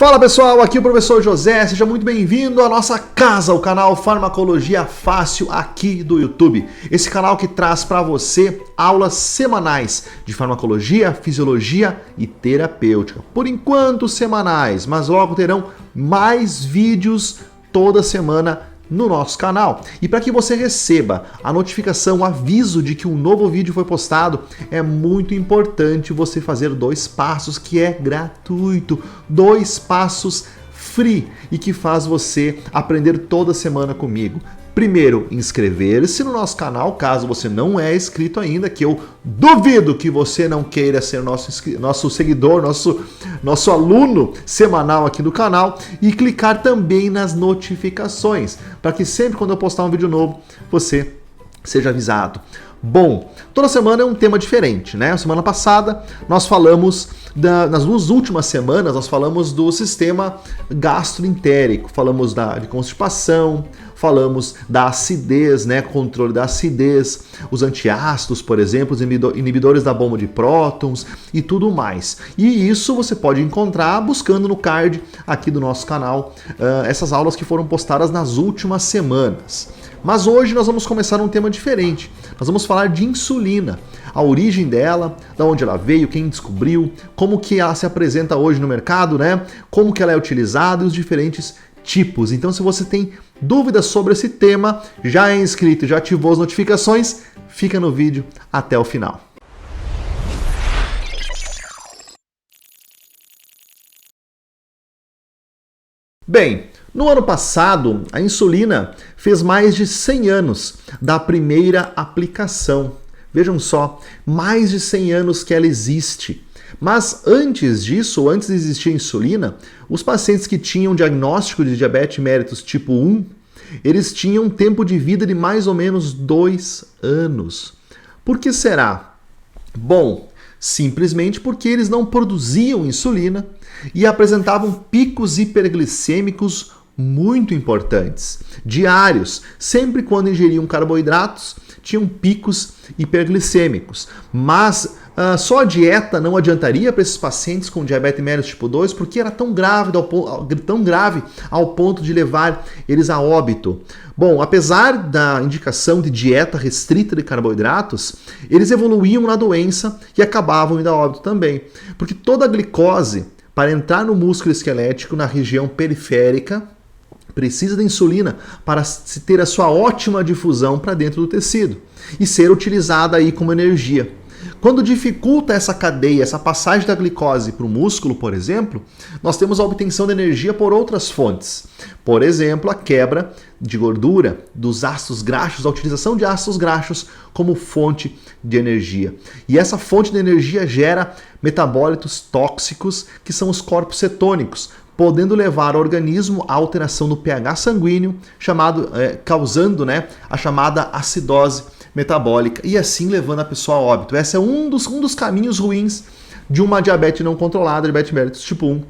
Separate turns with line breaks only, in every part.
Fala pessoal, aqui é o professor José, seja muito bem-vindo à nossa casa, o canal Farmacologia Fácil aqui do YouTube. Esse canal que traz para você aulas semanais de farmacologia, fisiologia e terapêutica. Por enquanto semanais, mas logo terão mais vídeos toda semana no nosso canal. E para que você receba a notificação, o aviso de que um novo vídeo foi postado, é muito importante você fazer 2 passos que é gratuito, 2 passos free e que faz você aprender toda semana comigo. Primeiro, inscrever-se no nosso canal, caso você não é inscrito ainda, que eu duvido que você não queira ser nosso seguidor, nosso aluno semanal aqui do canal, e clicar também nas notificações, para que sempre quando eu postar um vídeo novo, você seja avisado. Bom, toda semana é um tema diferente, né? Semana passada nós falamos, nas 2 últimas semanas, nós falamos do sistema gastroentérico, falamos de constipação, falamos da acidez, né? Controle da acidez, os antiácidos, por exemplo, os inibidores da bomba de prótons e tudo mais. E isso você pode encontrar buscando no card aqui do nosso canal, essas aulas que foram postadas nas últimas semanas. Mas hoje nós vamos começar um tema diferente. Nós vamos falar de insulina, a origem dela, de onde ela veio, quem descobriu, como que ela se apresenta hoje no mercado, né? Como que ela é utilizada e os diferentes tipos. Então, se você tem dúvidas sobre esse tema, já é inscrito, já ativou as notificações, fica no vídeo até o final. Bem, no ano passado, a insulina fez mais de 100 anos da primeira aplicação. Vejam só, mais de 100 anos que ela existe. Mas antes disso, antes de existir a insulina, os pacientes que tinham diagnóstico de diabetes mellitus tipo 1, eles tinham um tempo de vida de mais ou menos 2 anos. Por que será? Bom, simplesmente porque eles não produziam insulina e apresentavam picos hiperglicêmicos muito importantes, diários. Sempre quando ingeriam carboidratos, tinham picos hiperglicêmicos. Mas só a dieta não adiantaria para esses pacientes com diabetes mellitus tipo 2, porque era tão grave ao ponto de levar eles a óbito. Bom, apesar da indicação de dieta restrita de carboidratos, eles evoluíam na doença e acabavam indo a óbito também. Porque toda a glicose, para entrar no músculo esquelético na região periférica, precisa da insulina para se ter a sua ótima difusão para dentro do tecido e ser utilizada aí como energia. Quando dificulta essa cadeia, essa passagem da glicose para o músculo, por exemplo, nós temos a obtenção de energia por outras fontes. Por exemplo, a quebra de gordura dos ácidos graxos, a utilização de ácidos graxos como fonte de energia. E essa fonte de energia gera metabólitos tóxicos, que são os corpos cetônicos, podendo levar ao organismo a alteração do pH sanguíneo, causando a chamada acidose metabólica e assim levando a pessoa a óbito. Esse é um dos caminhos ruins de uma diabetes não controlada, diabetes mellitus tipo 1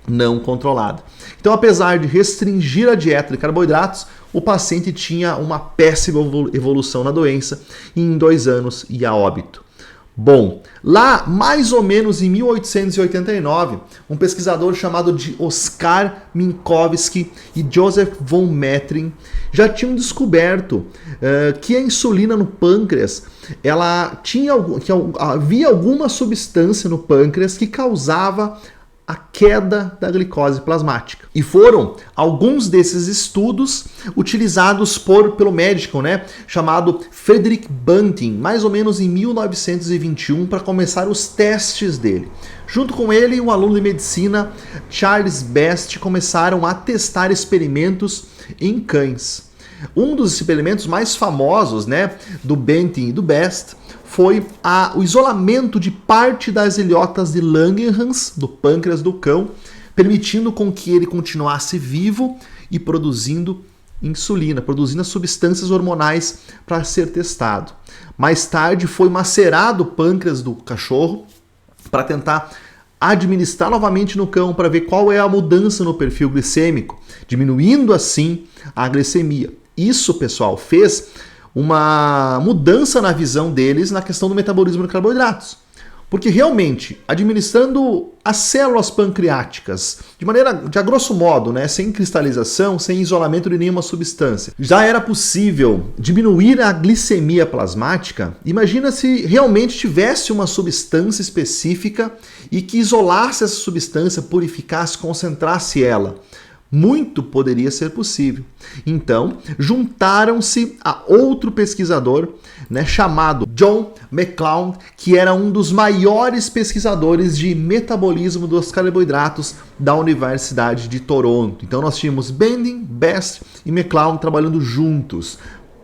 não controlada. Então, apesar de restringir a dieta de carboidratos, o paciente tinha uma péssima evolução na doença e em 2 anos ia a óbito. Bom, lá mais ou menos em 1889, um pesquisador chamado de Oskar Minkowski e Joseph von Metrin já tinham descoberto que a insulina no pâncreas, havia alguma substância no pâncreas que causava a queda da glicose plasmática. E foram alguns desses estudos utilizados pelo médico, chamado Frederick Banting, mais ou menos em 1921, para começar os testes dele. Junto com ele, um aluno de medicina, Charles Best, começaram a testar experimentos em cães. Um dos experimentos mais famosos, do Banting e do Best, foi o isolamento de parte das ilhotas de Langerhans, do pâncreas do cão, permitindo com que ele continuasse vivo e produzindo insulina, produzindo as substâncias hormonais para ser testado. Mais tarde foi macerado o pâncreas do cachorro para tentar administrar novamente no cão para ver qual é a mudança no perfil glicêmico, diminuindo assim a glicemia. Isso, pessoal, fez uma mudança na visão deles na questão do metabolismo de carboidratos. Porque realmente, administrando as células pancreáticas de a grosso modo, né, sem cristalização, sem isolamento de nenhuma substância, já era possível diminuir a glicemia plasmática. Imagina se realmente tivesse uma substância específica e que isolasse essa substância, purificasse, concentrasse ela. Muito poderia ser possível. Então, juntaram-se a outro pesquisador, né, chamado John McLeod, que era um dos maiores pesquisadores de metabolismo dos carboidratos da Universidade de Toronto. Então, nós tínhamos Bending, Best e McLeod trabalhando juntos.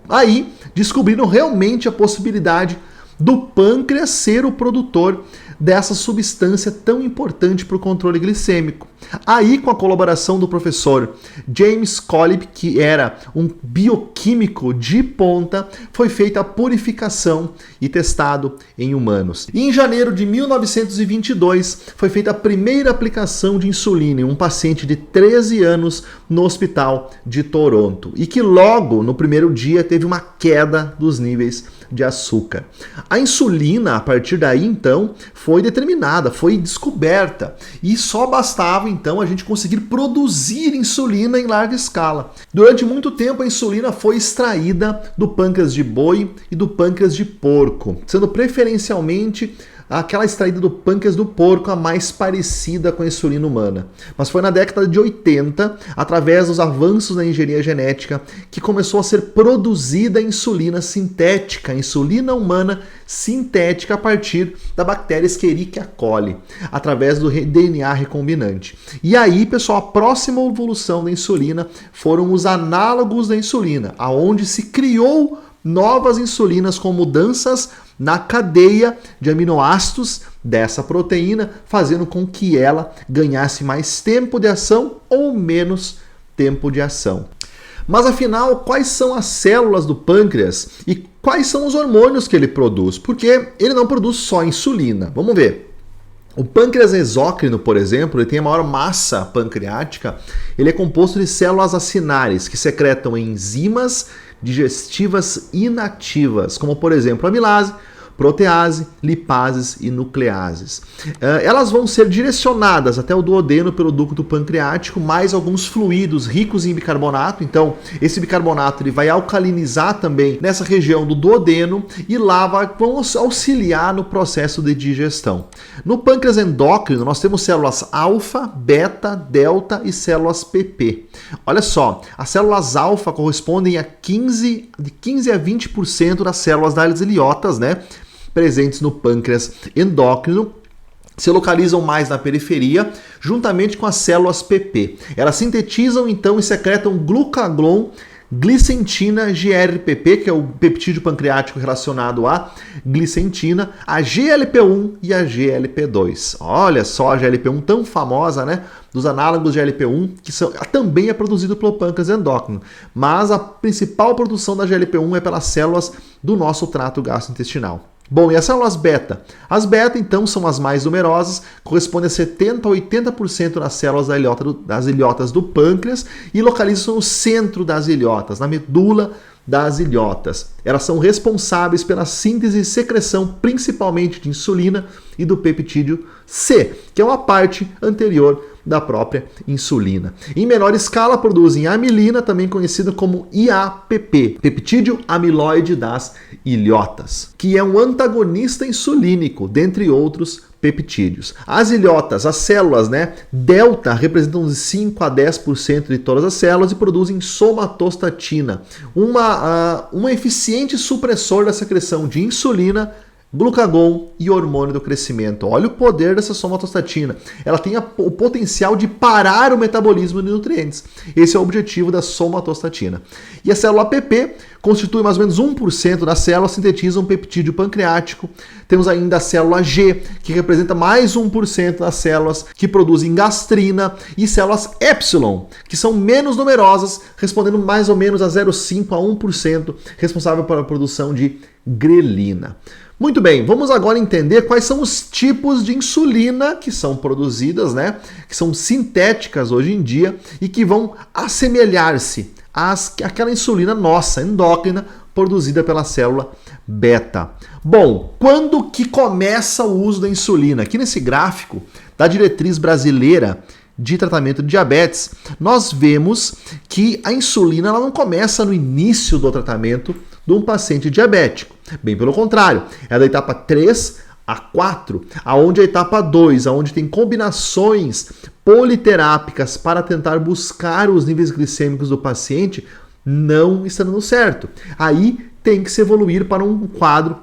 Aí, descobriram realmente a possibilidade do pâncreas ser o produtor dessa substância tão importante para o controle glicêmico. Aí, com a colaboração do professor James Collip, que era um bioquímico de ponta, foi feita a purificação e testado em humanos. E em janeiro de 1922, foi feita a primeira aplicação de insulina em um paciente de 13 anos no hospital de Toronto, e que logo no primeiro dia teve uma queda dos níveis de açúcar. A insulina, a partir daí, então, foi determinada, foi descoberta, e só bastava, então, a gente conseguir produzir insulina em larga escala. Durante muito tempo, a insulina foi extraída do pâncreas de boi e do pâncreas de porco, sendo preferencialmente aquela extraída do pâncreas do porco a mais parecida com a insulina humana. Mas foi na década de 80, através dos avanços da engenharia genética, que começou a ser produzida a insulina sintética, a insulina humana sintética a partir da bactéria Escherichia coli, através do DNA recombinante. E aí, pessoal, a próxima evolução da insulina foram os análogos da insulina, aonde se criou novas insulinas com mudanças na cadeia de aminoácidos dessa proteína, fazendo com que ela ganhasse mais tempo de ação ou menos tempo de ação. Mas afinal, quais são as células do pâncreas e quais são os hormônios que ele produz? Porque ele não produz só insulina. Vamos ver. O pâncreas exócrino, por exemplo, ele tem a maior massa pancreática. Ele é composto de células acinares que secretam enzimas digestivas inativas, como por exemplo a amilase, protease, lipases e nucleases. Elas vão ser direcionadas até o duodeno pelo ducto pancreático, mais alguns fluidos ricos em bicarbonato. Então, esse bicarbonato ele vai alcalinizar também nessa região do duodeno e lá vão auxiliar no processo de digestão. No pâncreas endócrino, nós temos células alfa, beta, delta e células PP. Olha só, as células alfa correspondem a de 15 a 20% das células das ilhotas, né, presentes no pâncreas endócrino, se localizam mais na periferia, juntamente com as células PP. Elas sintetizam então e secretam glucagon, glicentina, GRPP, que é o peptídeo pancreático relacionado à glicentina, a GLP-1 e a GLP-2. Olha só a GLP-1 tão famosa, né? Dos análogos de GLP-1, que também é produzido pelo pâncreas endócrino. Mas a principal produção da GLP-1 é pelas células do nosso trato gastrointestinal. Bom, e as células beta? As beta, então, são as mais numerosas, correspondem a 70% a 80% das células das ilhotas do pâncreas e localizam-se no centro das ilhotas, na medula das ilhotas. Elas são responsáveis pela síntese e secreção principalmente de insulina e do peptídeo C, que é uma parte anterior da própria insulina. Em menor escala, produzem amilina, também conhecido como IAPP, peptídeo amiloide das ilhotas, que é um antagonista insulínico, dentre outros peptídeos. As ilhotas, as células, né, delta, representam de 5 a 10% de todas as células e produzem somatostatina, um eficiente supressor da secreção de insulina, glucagon e hormônio do crescimento. Olha o poder dessa somatostatina. Ela tem o potencial de parar o metabolismo de nutrientes. Esse é o objetivo da somatostatina. E a célula PP constitui mais ou menos 1% das células, sintetizam peptídeo pancreático. Temos ainda a célula G, que representa mais 1% das células que produzem gastrina, e células epsilon, que são menos numerosas, respondendo mais ou menos a 0,5 a 1%, responsável pela produção de grelina. Muito bem, vamos agora entender quais são os tipos de insulina que são produzidas, né? Que são sintéticas hoje em dia e que vão assemelhar-se àquela insulina nossa, endócrina, produzida pela célula beta. Bom, quando que começa o uso da insulina? Aqui nesse gráfico da diretriz brasileira de tratamento de diabetes, nós vemos que a insulina ela não começa no início do tratamento de um paciente diabético. Bem pelo contrário, é da etapa 3 a 4, aonde a etapa 2, aonde tem combinações politerápicas para tentar buscar os níveis glicêmicos do paciente, não está dando certo. Aí tem que se evoluir para um quadro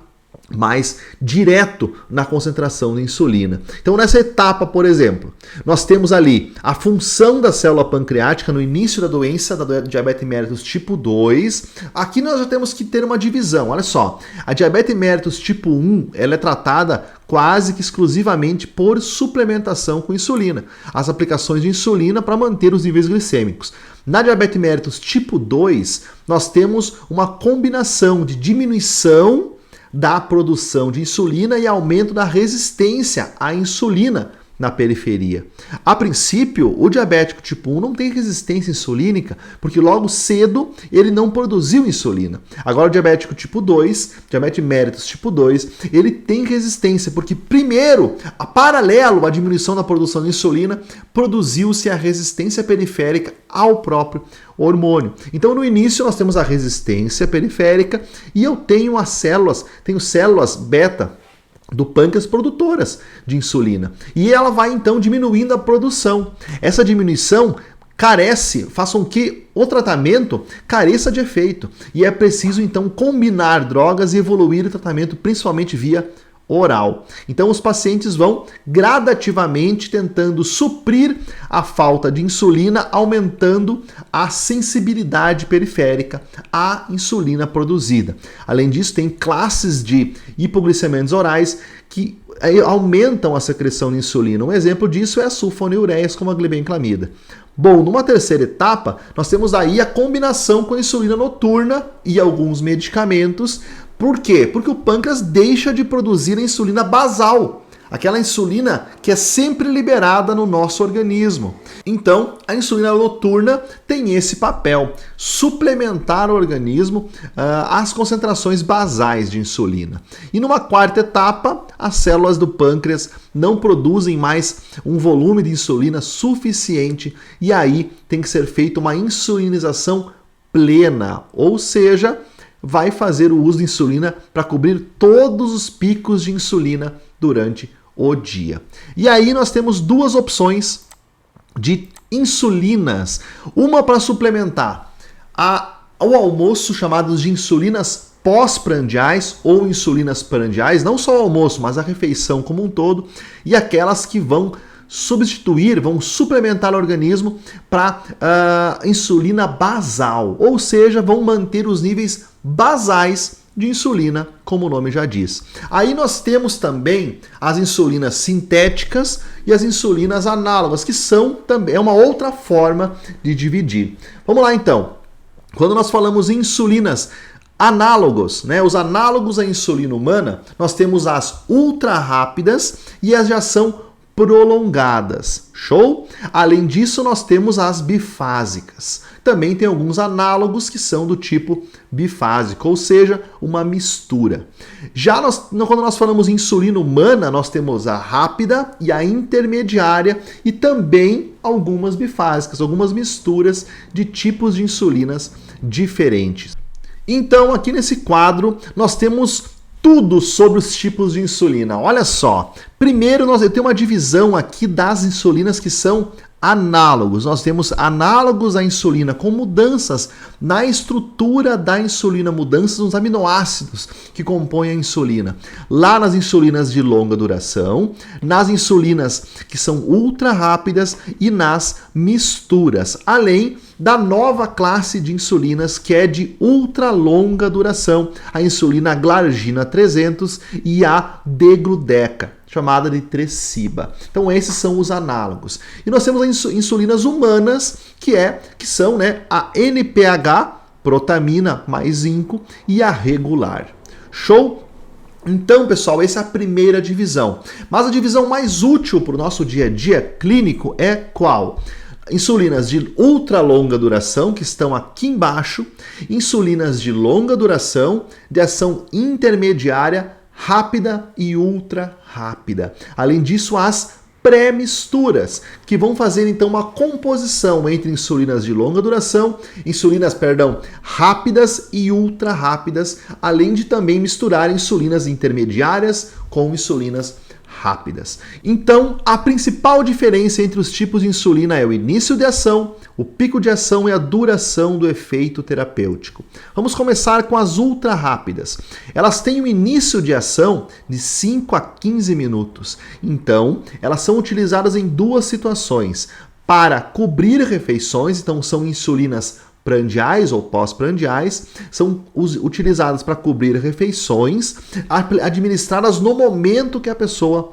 mais direto na concentração da insulina. Então, nessa etapa, por exemplo, nós temos ali a função da célula pancreática no início da doença da diabetes mellitus tipo 2. Aqui nós já temos que ter uma divisão. Olha só, a diabetes mellitus tipo 1, ela é tratada quase que exclusivamente por suplementação com insulina. As aplicações de insulina para manter os níveis glicêmicos. Na diabetes mellitus tipo 2, nós temos uma combinação de diminuição da produção de insulina e aumento da resistência à insulina na periferia. A princípio, o diabético tipo 1 não tem resistência insulínica, porque logo cedo ele não produziu insulina. Agora o diabético tipo 2, diabetes mellitus tipo 2, ele tem resistência, porque primeiro, paralelo à diminuição da produção de insulina, produziu-se a resistência periférica ao próprio hormônio. Então no início nós temos a resistência periférica e eu tenho células beta do pâncreas produtoras de insulina. E ela vai então diminuindo a produção. Essa diminuição faz com que o tratamento careça de efeito. E é preciso então combinar drogas e evoluir o tratamento principalmente via oral. Então os pacientes vão gradativamente tentando suprir a falta de insulina, aumentando a sensibilidade periférica à insulina produzida. Além disso, tem classes de hipoglicemiantes orais que aumentam a secreção de insulina. Um exemplo disso é a sulfonilureias, como a glibenclamida. Bom, numa terceira etapa, nós temos aí a combinação com a insulina noturna e alguns medicamentos. Por quê? Porque o pâncreas deixa de produzir a insulina basal, aquela insulina que é sempre liberada no nosso organismo. Então, a insulina noturna tem esse papel, suplementar o organismo às concentrações basais de insulina. E numa quarta etapa, as células do pâncreas não produzem mais um volume de insulina suficiente e aí tem que ser feita uma insulinização plena, ou seja, vai fazer o uso de insulina para cobrir todos os picos de insulina durante o dia. E aí nós temos duas opções de insulinas. Uma para suplementar o almoço, chamados de insulinas pós-prandiais ou insulinas prandiais, não só o almoço, mas a refeição como um todo, e aquelas que vão suplementar o organismo para insulina basal, ou seja, vão manter os níveis basais de insulina, como o nome já diz. Aí nós temos também as insulinas sintéticas e as insulinas análogas, que são também uma outra forma de dividir. Vamos lá então. Quando nós falamos em insulinas análogos, né, os análogos à insulina humana, nós temos as ultra rápidas e as de ação prolongadas. Show? Além disso, nós temos as bifásicas. Também tem alguns análogos que são do tipo bifásico, ou seja, uma mistura. Já quando nós falamos em insulina humana, nós temos a rápida e a intermediária e também algumas bifásicas, algumas misturas de tipos de insulinas diferentes. Então, aqui nesse quadro, nós temos tudo sobre os tipos de insulina. Olha só, primeiro eu tenho uma divisão aqui das insulinas que são análogos. Nós temos análogos à insulina com mudanças na estrutura da insulina, mudanças nos aminoácidos que compõem a insulina. Lá nas insulinas de longa duração, nas insulinas que são ultra rápidas e nas misturas, além da nova classe de insulinas que é de ultra longa duração, a insulina glargina 300 e a degludeca, chamada de Tresiba. Então esses são os análogos. E nós temos as insulinas humanas, que são, né, a NPH, protamina mais zinco, e a regular. Show? Então, pessoal, essa é a primeira divisão. Mas a divisão mais útil para o nosso dia a dia clínico é qual? insulinas de ultra longa duração, que estão aqui embaixo, insulinas de longa duração, de ação intermediária, rápida e ultra rápida. Além disso, as pré-misturas, que vão fazer então uma composição entre insulinas de longa duração, rápidas e ultra rápidas, além de também misturar insulinas intermediárias com insulinas rápidas. Então, a principal diferença entre os tipos de insulina é o início de ação, o pico de ação e a duração do efeito terapêutico. Vamos começar com as ultra rápidas. Elas têm um início de ação de 5 a 15 minutos. Então, elas são utilizadas em duas situações: para cobrir refeições, então são insulinas prandiais ou pós-prandiais, são utilizadas para cobrir refeições, administradas no momento que a pessoa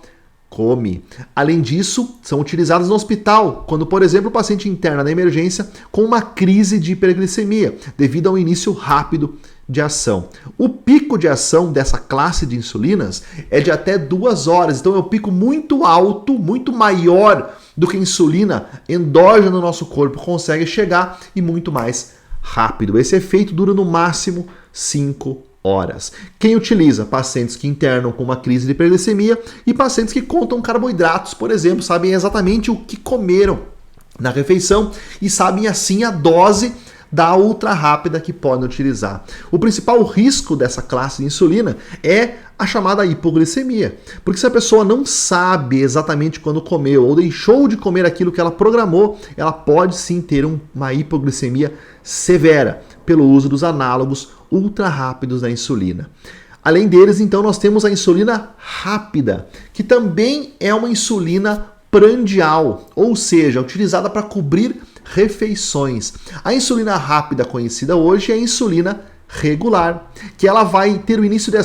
come. Além disso, são utilizadas no hospital, quando, por exemplo, o paciente interna na emergência com uma crise de hiperglicemia, devido ao início rápido de ação. O pico de ação dessa classe de insulinas é de até 2 horas, então é um pico muito alto, muito maior do que a insulina endógena no nosso corpo consegue chegar e muito mais rápido. Esse efeito dura no máximo 5 horas. Quem utiliza? Pacientes que internam com uma crise de hiperglicemia e pacientes que contam carboidratos, por exemplo, sabem exatamente o que comeram na refeição e sabem assim a dose da ultra rápida que podem utilizar. O principal risco dessa classe de insulina é a chamada hipoglicemia, porque se a pessoa não sabe exatamente quando comeu ou deixou de comer aquilo que ela programou, ela pode sim ter uma hipoglicemia severa pelo uso dos análogos ultra rápidos da insulina. Além deles, então, nós temos a insulina rápida, que também é uma insulina prandial, ou seja, utilizada para cobrir refeições. A insulina rápida conhecida hoje é a insulina regular, que ela vai ter o início de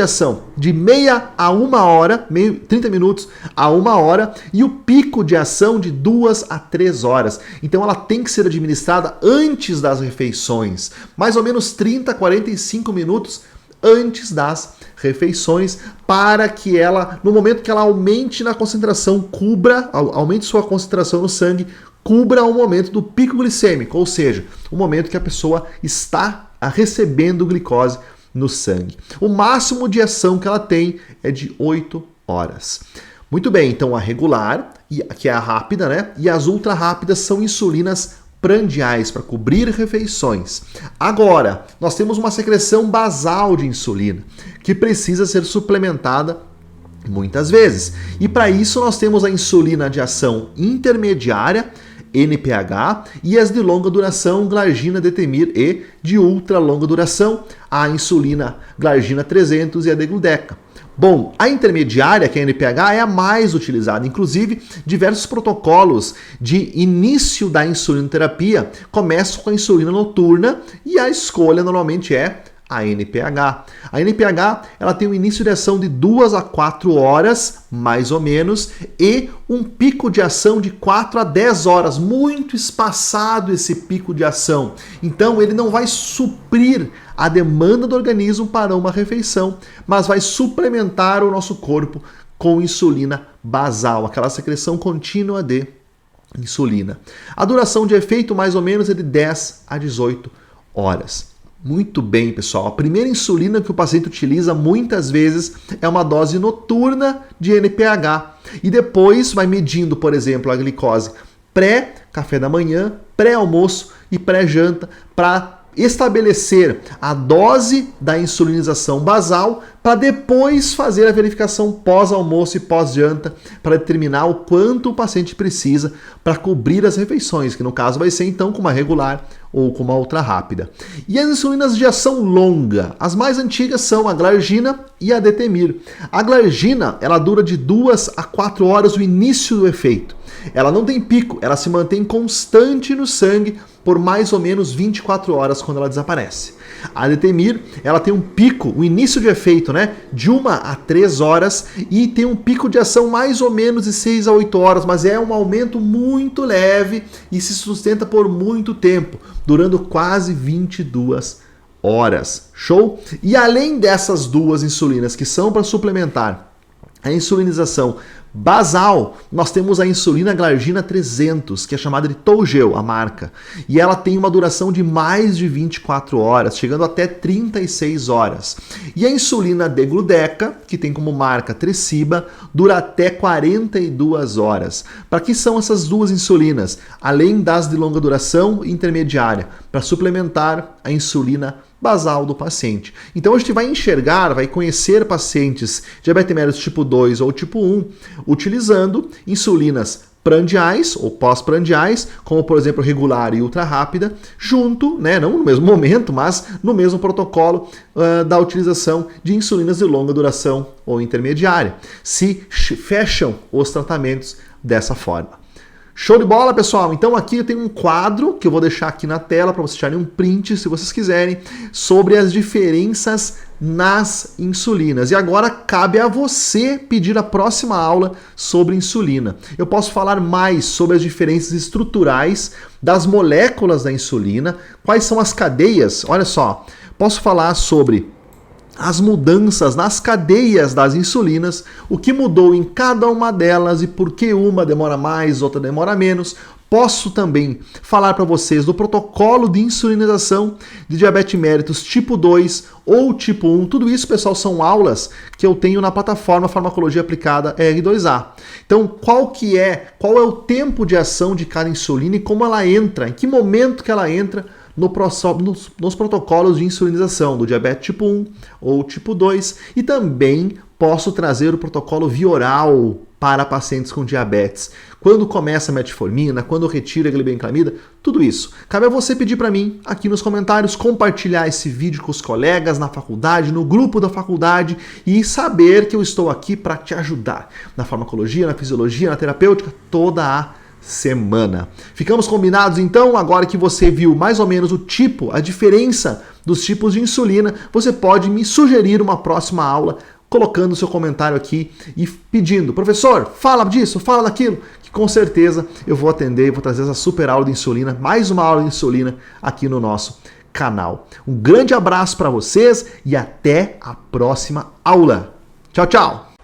ação de meia a 1 hora, 30 minutos a 1 hora, e o pico de ação de 2 a 3 horas. Então ela tem que ser administrada antes das refeições, mais ou menos 30 a 45 minutos antes das refeições, para que ela, no momento que ela aumente na concentração, aumente sua concentração no sangue, cubra o momento do pico glicêmico, ou seja, o momento que a pessoa está recebendo glicose no sangue. O máximo de ação que ela tem é de 8 horas. Muito bem, então a regular, que é a rápida, né? E as ultra rápidas são insulinas prandiais para cobrir refeições. Agora, nós temos uma secreção basal de insulina que precisa ser suplementada muitas vezes. E para isso nós temos a insulina de ação intermediária, NPH, e as de longa duração, glargina, detemir, e de ultra longa duração, a insulina glargina 300 e a degludeca. Bom, a intermediária, que é a NPH, é a mais utilizada. Inclusive, diversos protocolos de início da insulinoterapia começam com a insulina noturna e a escolha normalmente é a NPH. A NPH, ela tem um início de ação de 2 a 4 horas, mais ou menos, e um pico de ação de 4 a 10 horas, muito espaçado esse pico de ação. Então, ele não vai suprir a demanda do organismo para uma refeição, mas vai suplementar o nosso corpo com insulina basal, aquela secreção contínua de insulina. A duração de efeito, mais ou menos, é de 10 a 18 horas. Muito bem, pessoal. A primeira insulina que o paciente utiliza muitas vezes é uma dose noturna de NPH. E depois vai medindo, por exemplo, a glicose pré-café da manhã, pré-almoço e pré-janta para estabelecer a dose da insulinização basal para depois fazer a verificação pós-almoço e pós-janta para determinar o quanto o paciente precisa para cobrir as refeições, que no caso vai ser então com uma regular ou com uma ultra rápida. E as insulinas de ação longa, as mais antigas são a glargina e a detemir. A glargina, ela dura de 2 a 4 horas o início do efeito. Ela não tem pico, ela se mantém constante no sangue por mais ou menos 24 horas quando ela desaparece. A detemir, ela tem um pico, o início de efeito, né, de 1 a 3 horas e tem um pico de ação mais ou menos de 6 a 8 horas, mas é um aumento muito leve e se sustenta por muito tempo, durando quase 22 horas. Show? E além dessas duas insulinas que são para suplementar A insulinização basal, nós temos a insulina glargina 300, que é chamada de Toujeo, a marca. E ela tem uma duração de mais de 24 horas, chegando até 36 horas. E a insulina Degludeca, que tem como marca Tresiba, dura até 42 horas. Para que são essas duas insulinas? Além das de longa duração e intermediária, para suplementar a insulina basal do paciente. Então a gente vai enxergar, vai conhecer pacientes diabetes mellitus tipo 2 ou tipo 1 utilizando insulinas prandiais ou pós-prandiais, como por exemplo regular e ultra rápida, junto, né, não no mesmo momento, mas no mesmo protocolo da utilização de insulinas de longa duração ou intermediária. Se fecham os tratamentos dessa forma. Show de bola, pessoal? Então aqui eu tenho um quadro que eu vou deixar aqui na tela para vocês tirarem um print, se vocês quiserem, sobre as diferenças nas insulinas. E agora cabe a você pedir a próxima aula sobre insulina. Eu posso falar mais sobre as diferenças estruturais das moléculas da insulina, quais são as cadeias, olha só, posso falar sobre as mudanças nas cadeias das insulinas, o que mudou em cada uma delas e por que uma demora mais, outra demora menos. Posso também falar para vocês do protocolo de insulinização de diabetes mellitus tipo 2 ou tipo 1. Tudo isso, pessoal, são aulas que eu tenho na plataforma Farmacologia Aplicada R2A. Então, qual é o tempo de ação de cada insulina e como ela entra, em que momento que ela entra nos protocolos de insulinização do diabetes tipo 1 ou tipo 2, e também posso trazer o protocolo via oral para pacientes com diabetes. Quando começa a metformina, quando retira a glibenclamida, tudo isso. Cabe a você pedir para mim aqui nos comentários, compartilhar esse vídeo com os colegas na faculdade, no grupo da faculdade e saber que eu estou aqui para te ajudar na farmacologia, na fisiologia, na terapêutica, toda a semana. Ficamos combinados então? Agora que você viu mais ou menos a diferença dos tipos de insulina, você pode me sugerir uma próxima aula colocando o seu comentário aqui e pedindo, professor, fala disso, fala daquilo, que com certeza eu vou atender e vou trazer essa super aula de insulina, mais uma aula de insulina aqui no nosso canal. Um grande abraço para vocês e até a próxima aula. Tchau, tchau!